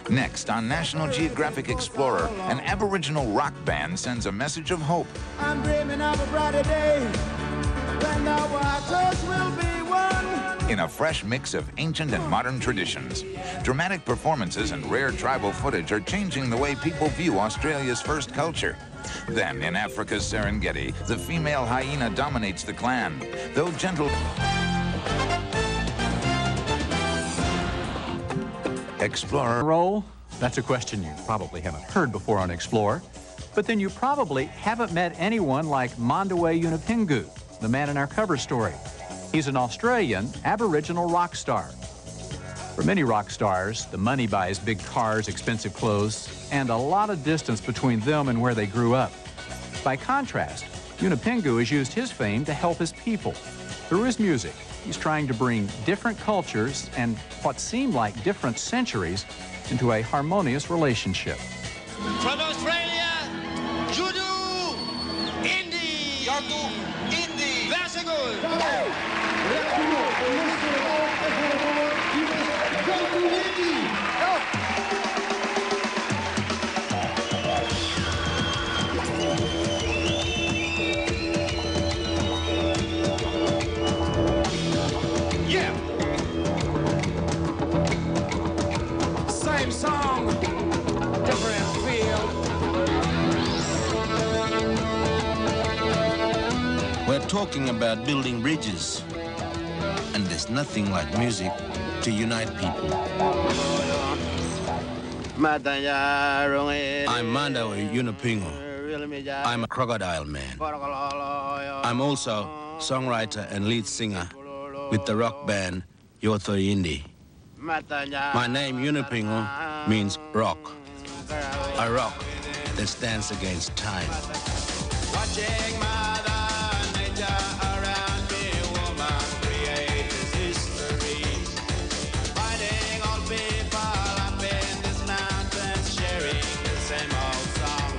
Next, on National Geographic Explorer, an Aboriginal rock band sends a message of hope. I'm dreaming of a brighter day when the waters will be one. In a fresh mix of ancient and modern traditions. Dramatic performances and rare tribal footage are changing the way people view Australia's first culture. Then, in Africa's Serengeti, the female hyena dominates the clan. Though gentle... Explorer... Role? That's a question you probably haven't heard before on Explore. But then you probably haven't met anyone like Mandawe Yunupingu, the man in our cover story. He's an Australian Aboriginal rock star. For many rock stars, the money buys big cars, expensive clothes, and a lot of distance between them and where they grew up. By contrast, Yunupingu has used his fame to help his people. Through his music, he's trying to bring different cultures and what seem like different centuries into a harmonious relationship. From Australia, Yothu, Yindi. Yothu, Yindi. Very good. Yeah. Same song, different feel. We're talking about building bridges, and there's nothing like music to unite people. I'm Mandawe Yunupingu. I'm a crocodile man. I'm also songwriter and lead singer with the rock band Yothu Yindi. My name Yunupingu means rock. A rock that stands against time. Watching Mother Nature around me, woman creates history. Finding all people up in this mountain, sharing the same old song.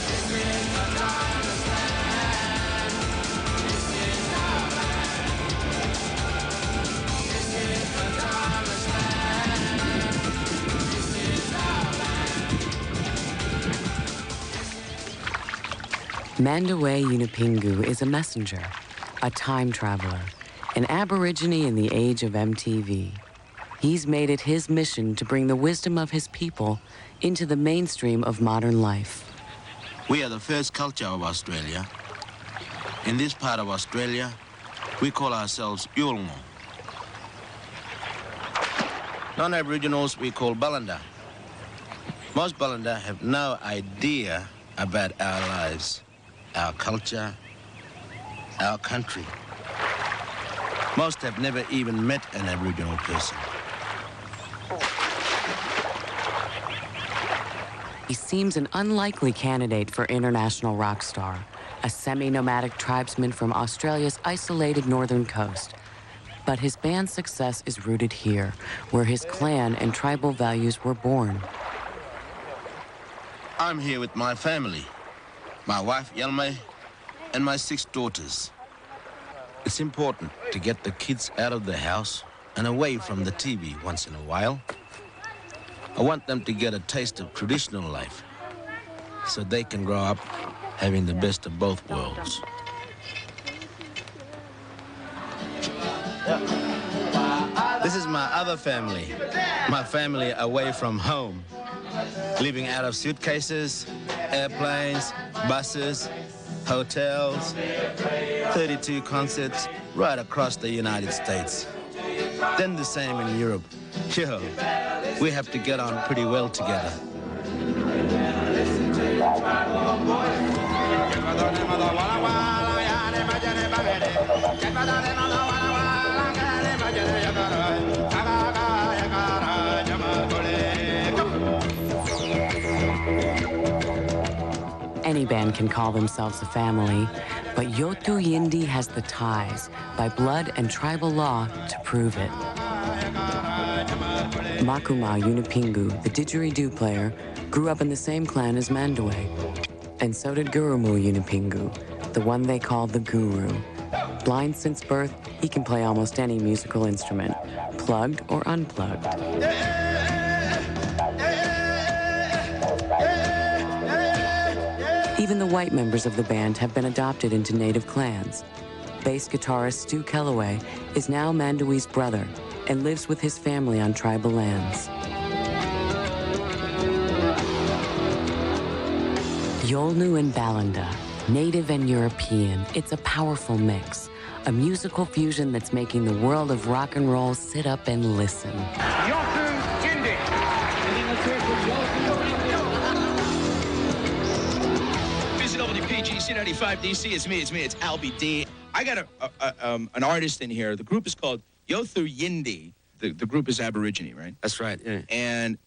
This is the time to stand. This is our land. This is the time to stand. This is our land. Mandawe Yunupingu is a messenger, a time traveler, an Aborigine in the age of MTV. He's made it his mission to bring the wisdom of his people into the mainstream of modern life. We are the first culture of Australia. In this part of Australia, we call ourselves Yolngu. Non-Aboriginals we call Balanda. Most Balanda have no idea about our lives, our culture, our country. Most have never even met an Aboriginal person. He seems an unlikely candidate for international rock star, a semi-nomadic tribesman from Australia's isolated northern coast. But his band's success is rooted here, where his clan and tribal values were born. I'm here with my family, my wife Yalmay, and my 6 daughters. It's important to get the kids out of the house and away from the TV once in a while. I want them to get a taste of traditional life so they can grow up having the best of both worlds. This is my other family, my family away from home, living out of suitcases, airplanes, buses, hotels, 32 concerts right across the United States. Then the same in Europe. Yo, we have to get on pretty well together. Any band can call themselves a family, but Yothu Yindi has the ties, by blood and tribal law, to prove it. Makuma Yunupingu, the didgeridoo player, grew up in the same clan as Mandawe. And so did Gurumu Yunupingu, the one they called the Guru. Blind since birth, he can play almost any musical instrument, plugged or unplugged. Even the white members of the band have been adopted into native clans. Bass guitarist Stu Kellaway is now Mandawi's brother and lives with his family on tribal lands. Yolnu and Balanda, native and European, it's a powerful mix. A musical fusion that's making the world of rock and roll sit up and listen. Yothu, Yindi. Visit WPGC 95 DC. It's me. It's Albie D. I got an artist in here. The group is called Yothu Yindi. The group is Aborigine, right? That's right, yeah. And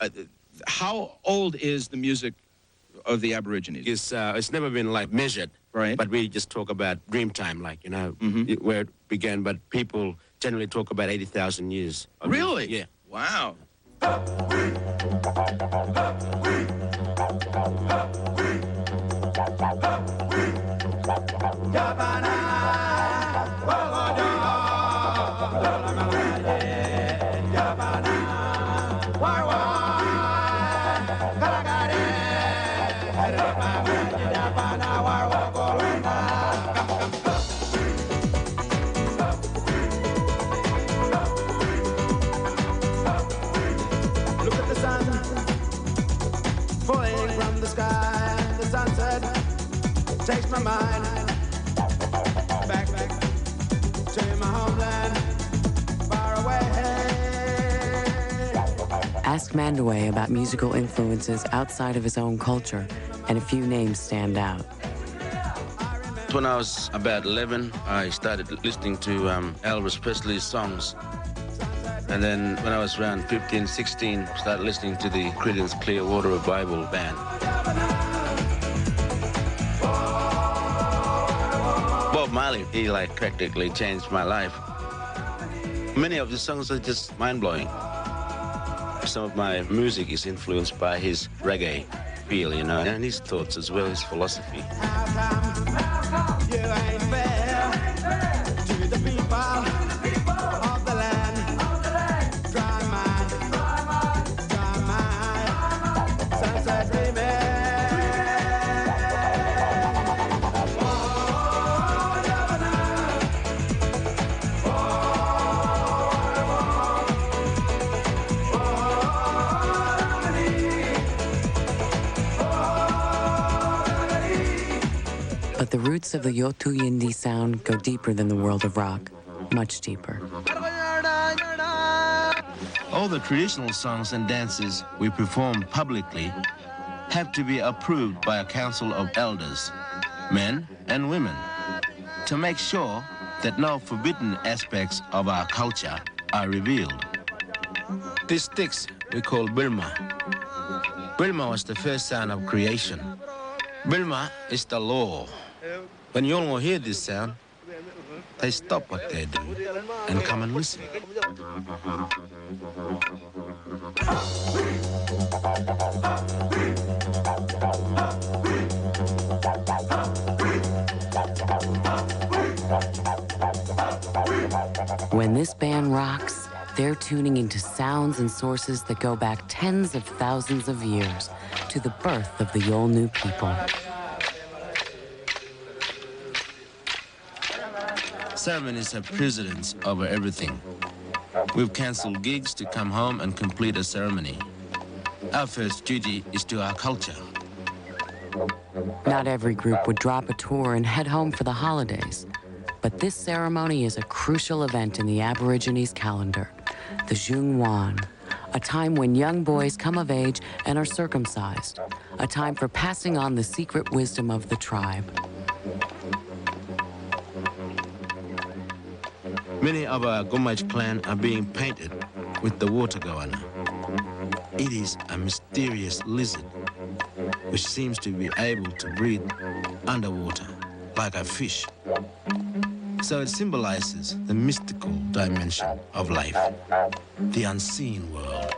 how old is the music of the Aborigines? It's never been like measured, right? But we just talk about Dreamtime, like, you know, where it began. But people generally talk about 80,000 years. Really? Yeah. Wow. Look at the sun falling from the sky. The sunset takes my mind back to my homeland, far away. Ask Mandaway about musical influences outside of his own culture, and a few names stand out. When I was about 11, I started listening to Elvis Presley's songs. And then when I was around 15, 16, started listening to the Creedence Clearwater Revival band. Bob Marley, he like practically changed my life. Many of the songs are just mind-blowing. Some of my music is influenced by his reggae feel, you know, and his thoughts as well, his philosophy. You ain't fair to the people of the land. Dry my sunset But the roots of the Yothu Yindi sound go deeper than the world of rock, much deeper. All the traditional songs and dances we perform publicly have to be approved by a council of elders, men and women, to make sure that no forbidden aspects of our culture are revealed. These sticks we call Bilma. Bilma was the first sound of creation. Bilma is the law. When you all hear this sound, they stop what they're doing and come and listen. When this band rocks, they're tuning into sounds and sources that go back tens of thousands of years to the birth of the Yolnu people. Ceremonies have precedence over everything. We've canceled gigs to come home and complete a ceremony. Our first duty is to our culture. Not every group would drop a tour and head home for the holidays. But this ceremony is a crucial event in the Aborigines' calendar, the Jungwan, a time when young boys come of age and are circumcised, a time for passing on the secret wisdom of the tribe. Many of our Gomaj clan are being painted with the water goanna. It is a mysterious lizard which seems to be able to breathe underwater like a fish. So it symbolizes the mystical dimension of life, the unseen world.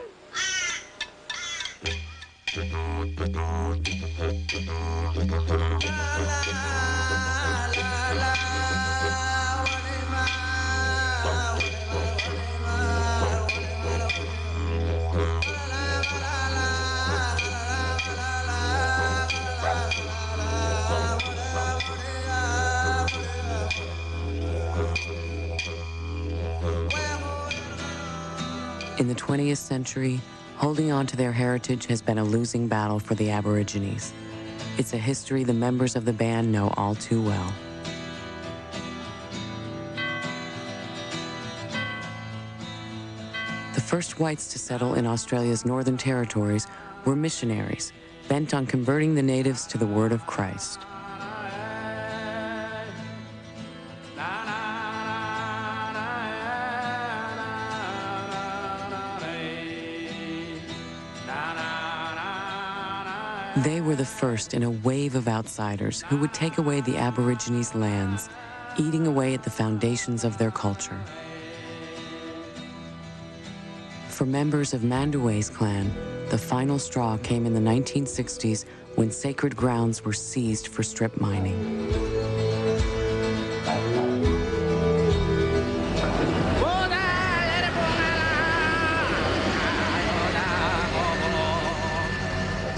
In the 20th century, holding on to their heritage has been a losing battle for the Aborigines. It's a history the members of the band know all too well. The first whites to settle in Australia's Northern Territories were missionaries, bent on converting the natives to the word of Christ. They were the first in a wave of outsiders who would take away the Aborigines' lands, eating away at the foundations of their culture. For members of Mandue's clan, the final straw came in the 1960s when sacred grounds were seized for strip mining.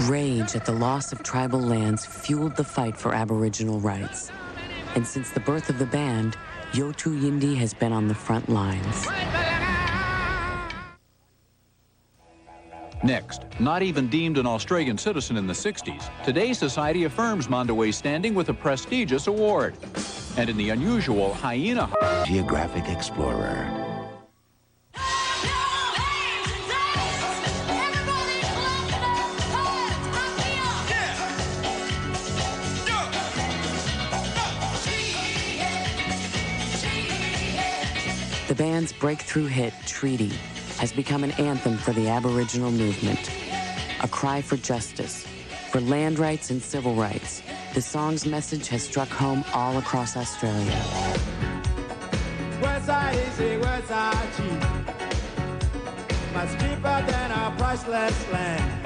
Rage at the loss of tribal lands fueled the fight for Aboriginal rights. And since the birth of the band, Yothu Yindi has been on the front lines. Next, not even deemed an Australian citizen in the 60s, today's society affirms Mandue's standing with a prestigious award. And in the unusual hyena... Geographic Explorer. The band's breakthrough hit, Treaty, has become an anthem for the Aboriginal movement. A cry for justice, for land rights and civil rights. The song's message has struck home all across Australia. Words are easy, words are cheap. Much cheaper than our priceless land.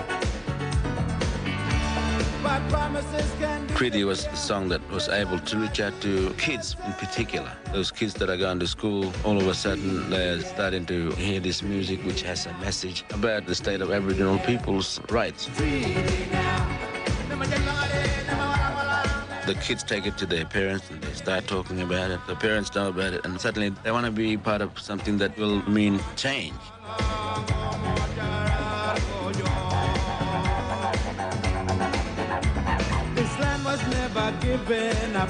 But promises can be... Treaty was a song that was able to reach out to kids in particular. Those kids that are going to school, all of a sudden they're starting to hear this music which has a message about the state of Aboriginal people's rights. The kids take it to their parents and they start talking about it. The parents know about it and suddenly they want to be part of something that will mean change. This land was never given up.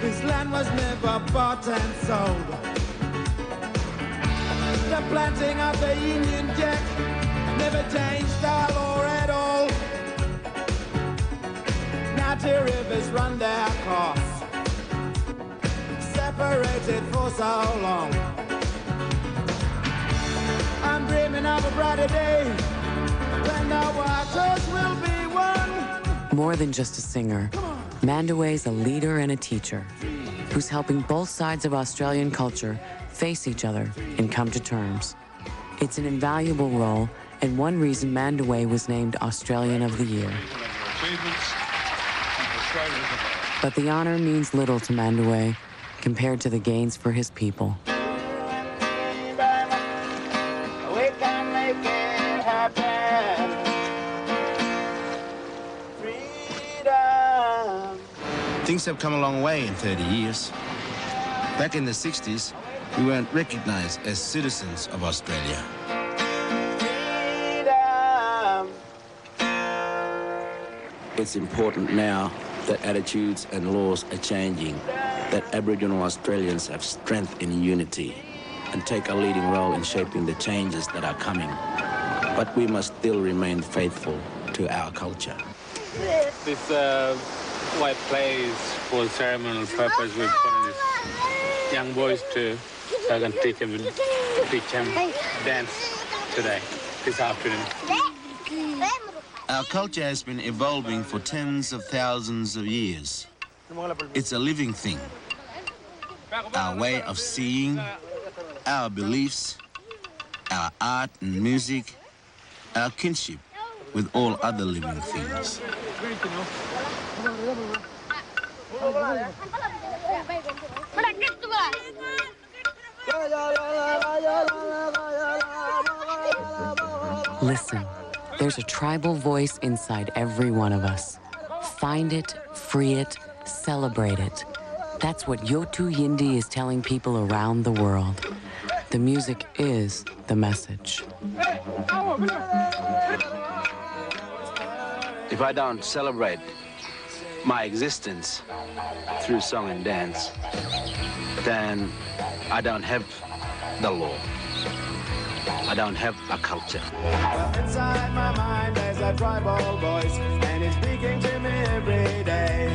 This land was never bought and sold. The planting of the Union Jack never changed our law at all. Now the rivers run their course, separated for so long. I'm dreaming of a brighter day when the waters will be one. More than just a singer, Mandue's a leader and a teacher who's helping both sides of Australian culture face each other and come to terms. It's an invaluable role and one reason Mandue was named Australian of the Year. But the honor means little to Mandue compared to the gains for his people. Things have come a long way in 30 years. Back in the 60s, we weren't recognized as citizens of Australia. It's important now that attitudes and laws are changing, that Aboriginal Australians have strength in unity and take a leading role in shaping the changes that are coming. But we must still remain faithful to our culture. This white place for ceremonial purpose, we put these young boys to, so I can teach them dance today, this afternoon. Our culture has been evolving for tens of thousands of years. It's a living thing. Our way of seeing, our beliefs, our art and music, our kinship with all other living things. Listen, there's a tribal voice inside every one of us. Find it, free it, celebrate it. That's what Yothu Yindi is telling people around the world. The music is the message. If I don't celebrate my existence through song and dance, then I don't have the law. I don't have a culture. Well, inside my mind there's a tribal voice, and it's speaking to me every day.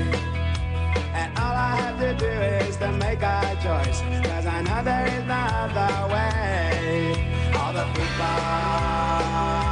And all I have to do is to make a choice, cause I know there is no other way. All the people